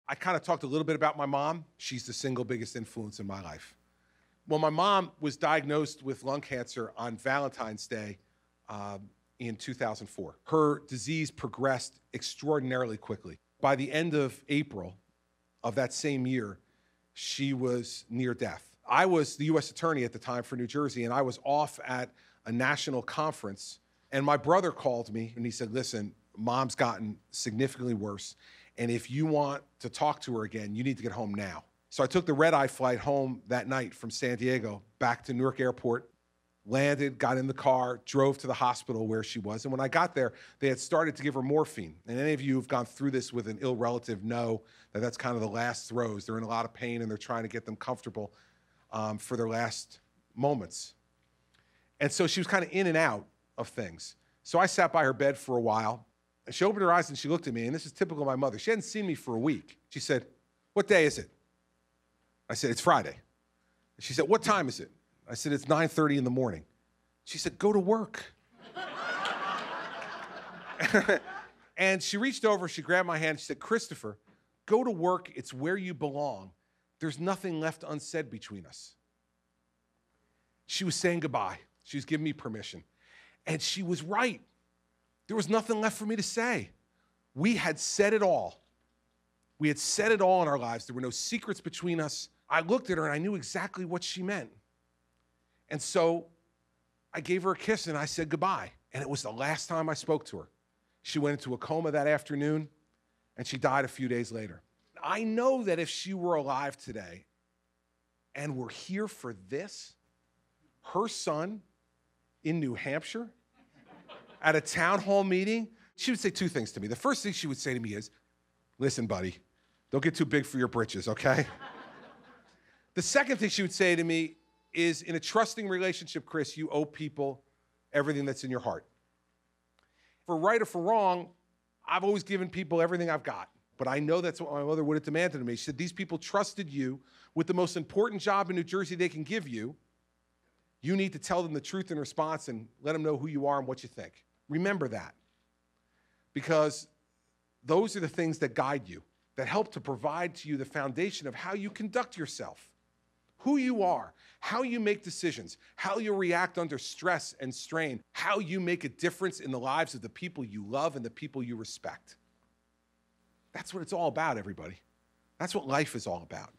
I kind of talked a little bit about my mom. She's the single biggest influence in my life. Well, my mom was diagnosed with lung cancer on Valentine's Day in 2004. Her disease progressed extraordinarily quickly. By the end of April of that same year, she was near death. I was the U.S. attorney at the time for New Jersey, and I was off at a national conference, and my brother called me, and he said, listen, Mom's gotten significantly worse, and if you want to talk to her again, you need to get home now. So I took the red-eye flight home that night from San Diego back to Newark Airport, landed, got in the car, drove to the hospital where she was. And when I got there, they had started to give her morphine. And any of you who've gone through this with an ill relative know that that's kind of the last throes. They're in a lot of pain, and they're trying to get them comfortable for their last moments. And so she was kind of in and out of things. So I sat by her bed for a while, and she opened her eyes and she looked at me, and this is typical of my mother. She hadn't seen me for a week. She said, what day is it? I said, it's Friday. She said, what time is it? I said, it's 9:30 in the morning. She said, go to work. And she reached over, she grabbed my hand, she said, Christopher, go to work, it's where you belong. There's nothing left unsaid between us. She was saying goodbye. She was giving me permission. And she was right. There was nothing left for me to say. We had said it all. We had said it all in our lives. There were no secrets between us. I looked at her and I knew exactly what she meant. And so I gave her a kiss and I said goodbye. And it was the last time I spoke to her. She went into a coma that afternoon and she died a few days later. I know that if she were alive today and were here for this, her son in New Hampshire at a town hall meeting, she would say two things to me. The first thing she would say to me is, listen, buddy, don't get too big for your britches, okay? The second thing she would say to me is, in a trusting relationship, Chris, you owe people everything that's in your heart. For right or for wrong, I've always given people everything I've got. But I know that's what my mother would have demanded of me. She said, these people trusted you with the most important job in New Jersey they can give you. You need to tell them the truth in response and let them know who you are and what you think. Remember that. Because those are the things that guide you, that help to provide to you the foundation of how you conduct yourself, who you are, how you make decisions, how you react under stress and strain, how you make a difference in the lives of the people you love and the people you respect. That's what it's all about, everybody. That's what life is all about.